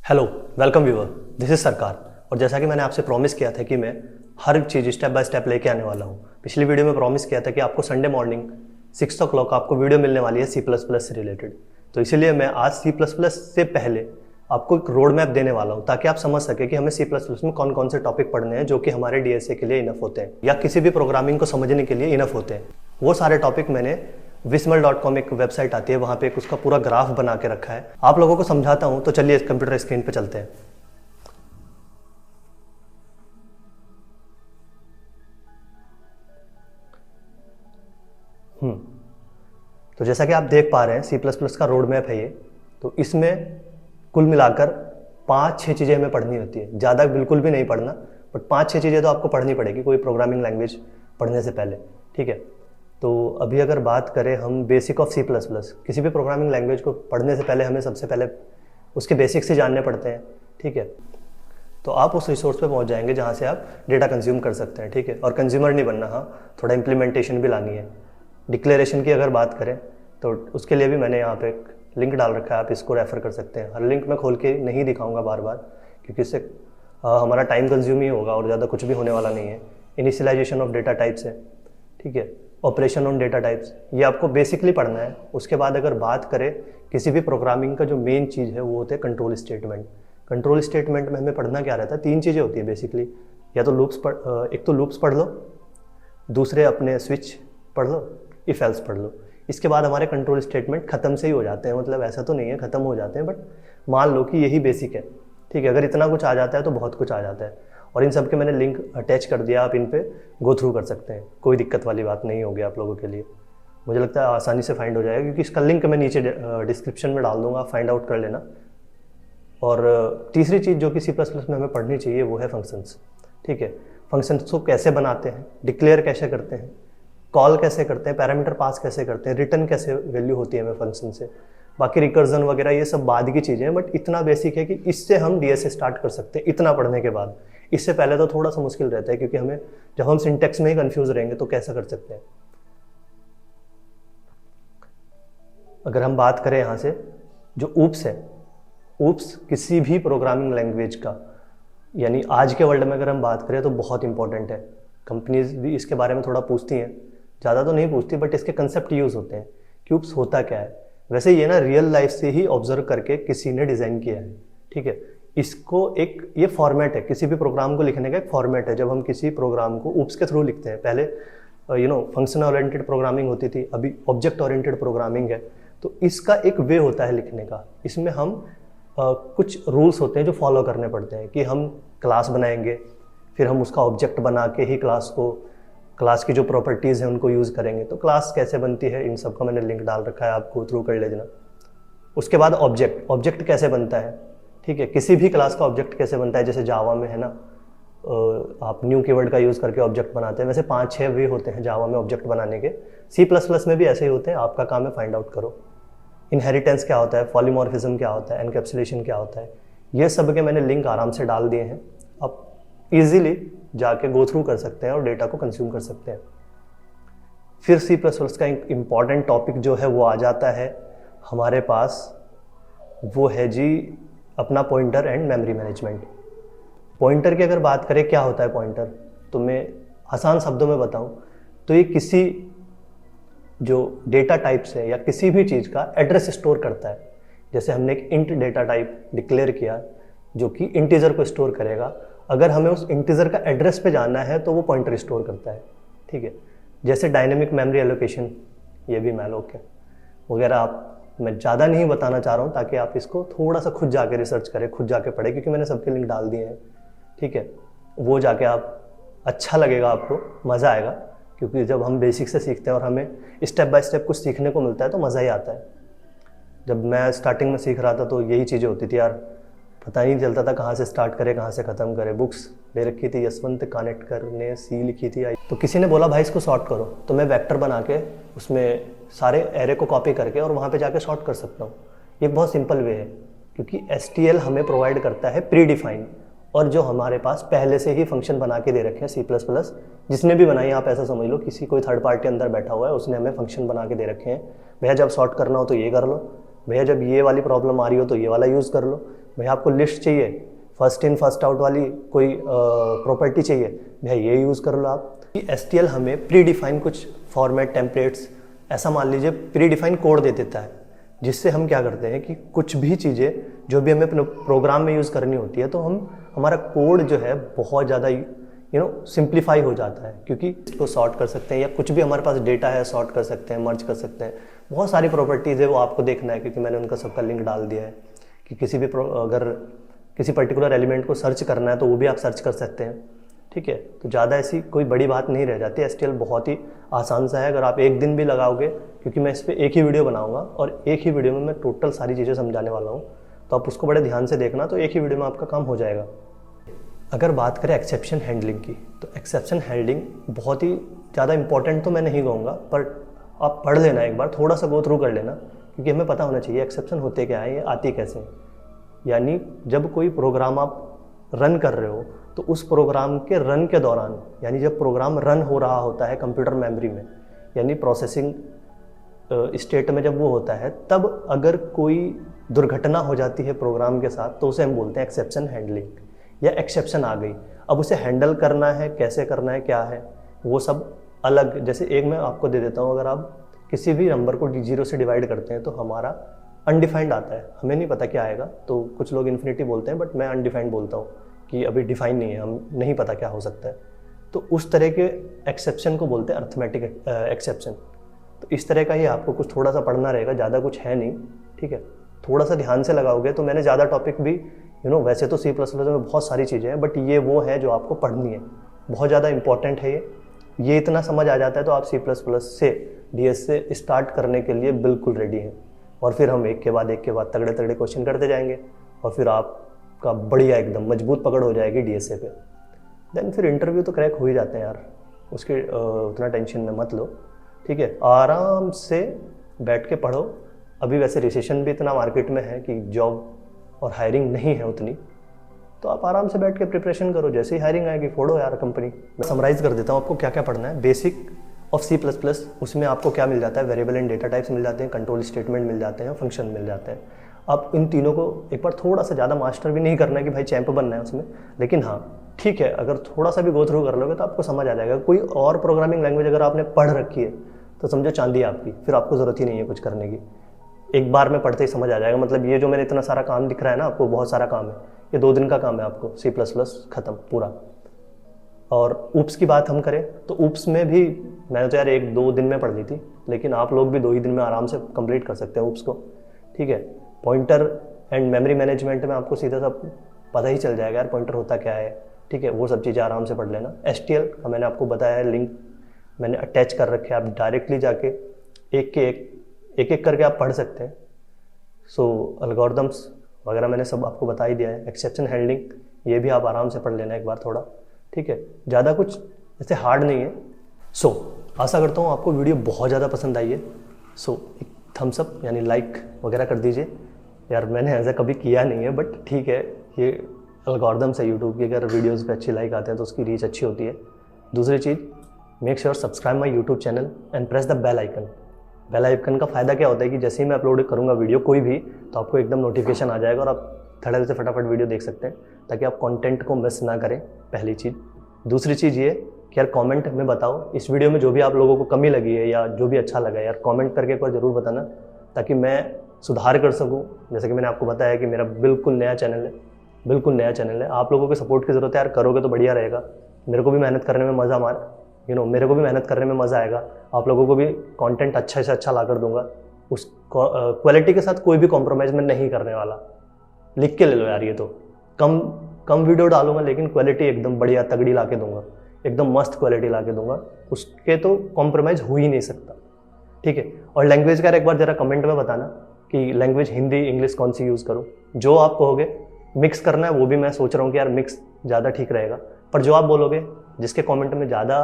Hello, welcome viewer, this is सरकार। और जैसा कि मैंने आपसे प्रॉमिस किया था कि मैं हर चीज़ स्टेप बाय स्टेप लेके आने वाला हूँ। पिछली वीडियो में प्रॉमिस किया था कि आपको संडे मॉर्निंग 6 o'clock आपको वीडियो मिलने वाली है C++ से रिलेटेड। तो इसीलिए मैं आज C++ से पहले आपको एक रोड मैप देने वाला हूँ ताकि आप समझ सके कि हमें C++ में कौन कौन से टॉपिक पढ़ने हैं जो कि हमारे DSA के लिए इनफ होते हैं या किसी भी प्रोग्रामिंग को समझने के लिए इनफ होते हैं। वो सारे टॉपिक मैंने vismal.com एक वेबसाइट आती है, वहाँ पे एक उसका पूरा ग्राफ बना के रखा है। आप लोगों को समझाता हूँ, तो चलिए कंप्यूटर स्क्रीन पे चलते हैं। तो जैसा कि आप देख पा रहे हैं C++ का रोड मैप है ये। तो इसमें कुल मिलाकर 5-6 चीज़ें हमें पढ़नी होती है, ज़्यादा बिल्कुल भी नहीं पढ़ना, बट 5-6 चीज़ें तो आपको पढ़नी पड़ेगी कोई प्रोग्रामिंग लैंग्वेज पढ़ने से पहले, ठीक है। तो अभी अगर बात करें हम बेसिक ऑफ C++, किसी भी प्रोग्रामिंग लैंग्वेज को पढ़ने से पहले हमें सबसे पहले उसके बेसिक्स ही जानने पड़ते हैं, ठीक है। तो आप उस रिसोर्स पे पहुंच जाएंगे जहां से आप डेटा कंज्यूम कर सकते हैं, ठीक है। और कंज्यूमर नहीं बनना, हाँ, थोड़ा इम्प्लीमेंटेशन भी लानी है। डिक्लेरेशन की अगर बात करें तो उसके लिए भी मैंने यहाँ पे एक लिंक डाल रखा है, आप इसको रेफ़र कर सकते हैं। हर लिंक मैं खोल के नहीं दिखाऊंगा बार बार, क्योंकि इससे हमारा टाइम कंज्यूम ही होगा और ज़्यादा कुछ भी होने वाला नहीं है। इनिशियलाइजेशन ऑफ डेटा टाइप्स है, ठीक है। ऑपरेशन ऑन डेटा टाइप्स, ये आपको बेसिकली पढ़ना है। उसके बाद अगर बात करें किसी भी प्रोग्रामिंग का जो मेन चीज़ है वो होते हैं कंट्रोल स्टेटमेंट। कंट्रोल स्टेटमेंट में हमें पढ़ना क्या रहता है, 3 चीज़ें होती है बेसिकली। या तो एक तो लूप्स पढ़ लो, दूसरे अपने स्विच पढ़ लो, इफ एल्स पढ़ लो। इसके बाद हमारे कंट्रोल स्टेटमेंट ख़त्म से ही हो जाते हैं, मतलब ऐसा तो नहीं है ख़त्म हो जाते हैं, बट मान लो कि यही बेसिक है, ठीक है। अगर इतना कुछ आ जाता है तो बहुत कुछ आ जाता है। और इन सब के मैंने लिंक अटैच कर दिया, आप इन पे गो थ्रू कर सकते हैं, कोई दिक्कत वाली बात नहीं होगी आप लोगों के लिए। मुझे लगता है आसानी से फाइंड हो जाएगा, क्योंकि इसका लिंक मैं नीचे डिस्क्रिप्शन में डाल दूंगा, फाइंड आउट कर लेना। और तीसरी चीज़ जो कि C++ में हमें पढ़नी चाहिए वो है फंक्शंस, ठीक है। फंक्शंस को कैसे बनाते हैं, डिक्लेयर कैसे करते हैं, कॉल कैसे करते हैं, पैरामीटर पास कैसे करते हैं, रिटर्न कैसे वैल्यू होती है हमें फंक्शन से। बाकी रिकर्जन वगैरह ये सब बाद की चीज़ें हैं, बट इतना बेसिक है कि इससे हम DSA स्टार्ट कर सकते हैं इतना पढ़ने के बाद। इससे पहले तो थोड़ा सा मुश्किल रहता है, क्योंकि हमें जब हम सिंटेक्स में ही कंफ्यूज रहेंगे तो कैसा कर सकते हैं। अगर हम बात करें यहाँ से जो ऊप्स है, ऊप्स किसी भी प्रोग्रामिंग लैंग्वेज का, यानी आज के वर्ल्ड में अगर हम बात करें तो बहुत इंपॉर्टेंट है। कंपनीज भी इसके बारे में थोड़ा पूछती हैं, ज़्यादा तो नहीं पूछती, बट इसके कंसेप्ट यूज़ होते हैं कि ऊप्स होता क्या है। वैसे ये ना रियल लाइफ से ही ऑब्जर्व करके किसी ने डिज़ाइन किया है, ठीक है। इसको एक ये फॉर्मेट है, किसी भी प्रोग्राम को लिखने का एक फॉर्मेट है। जब हम किसी प्रोग्राम को ऊप्स के थ्रू लिखते हैं, पहले फंक्शन ओरिएंटेड प्रोग्रामिंग होती थी, अभी ऑब्जेक्ट ओरिएंटेड प्रोग्रामिंग है। तो इसका एक वे होता है लिखने का। इसमें हम कुछ रूल्स होते हैं जो फॉलो करने पड़ते हैं, कि हम क्लास बनाएंगे, फिर हम उसका ऑब्जेक्ट बना के ही क्लास की जो प्रॉपर्टीज़ हैं उनको यूज़ करेंगे। तो क्लास कैसे बनती है, इन सब का मैंने लिंक डाल रखा है, आपको थ्रू कर लेना। उसके बाद ऑब्जेक्ट कैसे बनता है, ठीक है। किसी भी क्लास का ऑब्जेक्ट कैसे बनता है, जैसे जावा में है ना, आप न्यू कीवर्ड का यूज़ करके ऑब्जेक्ट बनाते हैं। वैसे 5-6 वे होते हैं जावा में ऑब्जेक्ट बनाने के। C++ में भी ऐसे ही होते हैं। आपका काम है फाइंड आउट करो। इनहेरिटेंस क्या होता है, पॉलीमॉर्फिज्म क्या होता है, एनकैप्सुलेशन क्या होता है, ये सब के मैंने लिंक आराम से डाल दिए हैं। आप इजीली जाके गो थ्रू कर सकते हैं और डेटा को कंज्यूम कर सकते हैं। फिर C++ का एक इम्पॉर्टेंट टॉपिक जो है वो आ जाता है हमारे पास, वो है जी अपना pointer and memory management. Pointer की अगर बात करें क्या होता है पॉइंटर, तो मैं आसान शब्दों में बताऊं तो ये किसी जो डेटा टाइप्स है या किसी भी चीज़ का एड्रेस स्टोर करता है। जैसे हमने एक इंट डेटा टाइप डिक्लेयर किया जो कि इंटीजर को स्टोर करेगा। अगर हमें उस इंटीजर का एड्रेस पे जाना है तो वो पॉइंटर स्टोर करता है, ठीक है। जैसे डायनेमिक मेमोरी एलोकेशन, ये भी मैलोक है वगैरह। मैं ज़्यादा नहीं बताना चाह रहा हूँ ताकि आप इसको थोड़ा सा खुद जाके रिसर्च करें, खुद जाके पढ़ें, क्योंकि मैंने सबके लिंक डाल दिए हैं, ठीक है। वो जाके आप, अच्छा लगेगा आपको, मज़ा आएगा, क्योंकि जब हम बेसिक से सीखते हैं और हमें स्टेप बाय स्टेप कुछ सीखने को मिलता है तो मज़ा ही आता है। जब मैं स्टार्टिंग में सीख रहा था तो यही चीज़ें होती थी यार, पता ही नहीं चलता था कहाँ से स्टार्ट करें कहाँ से ख़त्म करें। बुक्स ले रखी थी, यशवंत कानेटकर ने सी लिखी थी। तो किसी ने बोला भाई इसको सॉर्ट करो, तो मैं वेक्टर बना के उसमें सारे एरे को कॉपी करके और वहाँ पे जाके सॉर्ट कर सकता हूँ। ये बहुत सिंपल वे है, क्योंकि STL हमें प्रोवाइड करता है प्री डिफाइंड, और जो हमारे पास पहले से ही फंक्शन बना के दे रखे हैं C++, जिसने भी बनाई, आप ऐसा समझ लो किसी कोई थर्ड पार्टी अंदर बैठा हुआ है, उसने हमें फंक्शन बना के दे रखे हैं। भैया जब सॉर्ट करना हो तो ये कर लो, भैया जब ये वाली प्रॉब्लम आ रही हो तो ये वाला यूज़ कर लो, भाई आपको लिस्ट चाहिए, फर्स्ट इन फर्स्ट आउट वाली कोई प्रॉपर्टी चाहिए, भाई ये यूज़ कर लो आप। STL हमें प्री डिफाइन कुछ फॉर्मेट टेम्पलेट्स, ऐसा मान लीजिए प्री डिफाइन कोड दे देता है, जिससे हम क्या करते हैं कि कुछ भी चीज़ें जो भी हमें अपने प्रोग्राम में यूज़ करनी होती है तो हमारा कोड जो है बहुत ज़्यादा सिंप्लीफाई हो जाता है, क्योंकि इसको सॉर्ट कर सकते हैं या कुछ भी हमारे पास डेटा है सॉर्ट कर सकते हैं, मर्ज कर सकते हैं। बहुत सारी प्रॉपर्टीज़ है वो आपको देखना है, क्योंकि मैंने उनका सबका लिंक डाल दिया है कि किसी भी अगर किसी पर्टिकुलर एलिमेंट को सर्च करना है तो वो भी आप सर्च कर सकते हैं। ठीक है, तो ज़्यादा ऐसी कोई बड़ी बात नहीं रह जाती। STL बहुत ही आसान सा है, अगर आप एक दिन भी लगाओगे, क्योंकि मैं इस पर एक ही वीडियो बनाऊंगा और एक ही वीडियो में मैं टोटल सारी चीज़ें समझाने वाला हूँ, तो आप उसको बड़े ध्यान से देखना, तो एक ही वीडियो में आपका काम हो जाएगा। अगर बात करें एक्सेप्शन हैंडलिंग की, तो एक्सेप्शन हैंडलिंग बहुत ही ज़्यादा इंपॉर्टेंट तो मैं नहीं कहूँगा, पर आप पढ़ लेना एक बार, थोड़ा सा गो थ्रू कर लेना, क्योंकि हमें पता होना चाहिए एक्सेप्शन होते क्या है, ये आती कैसे हैं। यानी जब कोई प्रोग्राम आप रन कर रहे हो तो उस प्रोग्राम के रन के दौरान, यानी जब प्रोग्राम रन हो रहा होता है कंप्यूटर मेमोरी में, यानी प्रोसेसिंग स्टेट में जब वो होता है, तब अगर कोई दुर्घटना हो जाती है प्रोग्राम के साथ तो उसे हम बोलते हैं एक्सेप्शन हैंडलिंग, या एक्सेप्शन आ गई। अब उसे हैंडल करना है, कैसे करना है, क्या है, वो सब अलग। जैसे एक मैं आपको दे देता हूँ, अगर आप किसी भी नंबर को 0 से डिवाइड करते हैं तो हमारा अनडिफाइंड आता है, हमें नहीं पता क्या आएगा, तो कुछ लोग इन्फिनिटी बोलते हैं, बट मैं अनडिफाइंड बोलता हूँ कि अभी डिफाइन नहीं है, हम नहीं पता क्या हो सकता है। तो उस तरह के एक्सेप्शन को बोलते हैं अर्थमेटिक एक्सेप्शन। तो इस तरह का ही आपको कुछ थोड़ा सा पढ़ना रहेगा, ज़्यादा कुछ है नहीं। ठीक है, थोड़ा सा ध्यान से लगाओगे तो मैंने ज़्यादा टॉपिक भी वैसे तो C++ में बहुत सारी चीज़ें हैं, बट ये वो है जो आपको पढ़नी है, बहुत ज़्यादा इंपॉर्टेंट है ये इतना समझ आ जाता है तो आप C++ से DS से स्टार्ट करने के लिए बिल्कुल रेडी हैं। और फिर हम एक के बाद तगड़े तगड़े क्वेश्चन करते जाएंगे, और फिर आपका बढ़िया एकदम मजबूत पकड़ हो जाएगी DSA पे। देन फिर इंटरव्यू तो क्रैक हो ही जाते हैं यार, उसके उतना टेंशन में मत लो। ठीक है, आराम से बैठ के पढ़ो। अभी वैसे रिसेशन भी इतना मार्केट में है कि जॉब और हायरिंग नहीं है उतनी, तो आप आराम से बैठ के प्रिपरेशन करो, जैसे ही हायरिंग आएगी फोड़ो यार कंपनी। मैं समराइज़ कर देता हूँ आपको क्या क्या पढ़ना है। बेसिक ऑफ C++, उसमें आपको क्या मिल जाता है, वेरिएबल एंड डेटा टाइप्स मिल जाते हैं, कंट्रोल स्टेटमेंट मिल जाते हैं, फंक्शन मिल जाते हैं। आप इन तीनों को एक बार थोड़ा सा ज़्यादा मास्टर भी नहीं करना है कि भाई चैंप बनना है उसमें, लेकिन हाँ ठीक है, अगर थोड़ा सा भी गो थ्रू कर लोगे तो आपको समझ आ जाएगा। कोई और प्रोग्रामिंग लैंग्वेज अगर आपने पढ़ रखी है तो समझो चांदी आपकी, फिर आपको ज़रूरत ही नहीं है कुछ करने की, एक बार में पढ़ते ही समझ आ जाएगा। मतलब ये जो मैंने इतना सारा काम दिख रहा है ना आपको, बहुत सारा काम है, ये 2 दिन का काम है आपको, C++ ख़त्म पूरा। और ऊप्स की बात हम करें तो ऊप्स में भी मैंने तो यार 1-2 दिन में पढ़ ली थी, लेकिन आप लोग भी 2 ही दिन में आराम से कंप्लीट कर सकते हैं ऊप्स को। ठीक है, पॉइंटर एंड मेमोरी मैनेजमेंट में आपको सीधा सब पता ही चल जाएगा यार, पॉइंटर होता क्या है। ठीक है, वो सब चीज़ें आराम से पढ़ लेना। STL का मैंने आपको बताया है, लिंक मैंने अटैच कर रखे हैं, आप डायरेक्टली जाके एक करके आप पढ़ सकते हैं। सो एल्गोरिथम्स वगैरह मैंने सब आपको बता ही दिया है। एक्सेप्शन हैंडलिंग ये भी आप आराम से पढ़ लेना एक बार थोड़ा। ठीक है, ज़्यादा कुछ ऐसे हार्ड नहीं है। सो आशा करता हूँ आपको वीडियो बहुत ज़्यादा पसंद आई है। सो एक थम्स अप यानी लाइक वगैरह कर दीजिए यार, मैंने ऐसा कभी किया नहीं है, बट ठीक है, ये एल्गोरिथम्स है यूट्यूब की, अगर वीडियोज़ पे अच्छी लाइक आते हैं तो उसकी रीच अच्छी होती है। दूसरी चीज़, make sure subscribe my YouTube channel and press the bell icon. Bell icon का फ़ायदा क्या होता है कि जैसे ही मैं अपलोड करूँगा वीडियो कोई भी, तो आपको एकदम नोटिफिकेशन आ जाएगा और आप धड़ल्ले से फटाफट वीडियो देख सकते हैं, ताकि आप कंटेंट को मिस ना करें, पहली चीज़। दूसरी चीज़ ये कि यार कमेंट में बताओ इस वीडियो में जो भी आप लोगों को कमी लगी है या जो भी अच्छा लगा है, यार कमेंट करके एक बार ज़रूर बताना, ताकि मैं सुधार कर सकूँ। जैसे कि मैंने आपको बताया कि मेरा बिल्कुल नया चैनल है, बिल्कुल नया चैनल है। आप लोगों के सपोर्ट की ज़रूरत है यार, करोगे तो बढ़िया रहेगा। मेरे को भी मेहनत करने में मज़ा मेरे को भी मेहनत करने में मज़ा आएगा। आप लोगों को भी कंटेंट अच्छा से अच्छा ला कर दूंगा। उस क्वालिटी के साथ कोई भी कॉम्प्रोमाइज़ मैं नहीं करने वाला। लिख के ले लो यार, ये तो कम वीडियो डालूंगा, लेकिन क्वालिटी एकदम बढ़िया तगड़ी ला के दूंगा, एकदम मस्त क्वालिटी ला के दूंगा, उसके तो कॉम्प्रोमाइज़ हो ही नहीं सकता। ठीक है, और लैंग्वेज का एक बार ज़रा कमेंट में बताना कि लैंग्वेज हिंदी इंग्लिश कौन सी यूज़ करूँ। जो आप कहोगे मिक्स करना है वो भी मैं सोच रहा हूँ कि यार मिक्स ज़्यादा ठीक रहेगा, पर जो आप बोलोगे जिसके कमेंट में ज़्यादा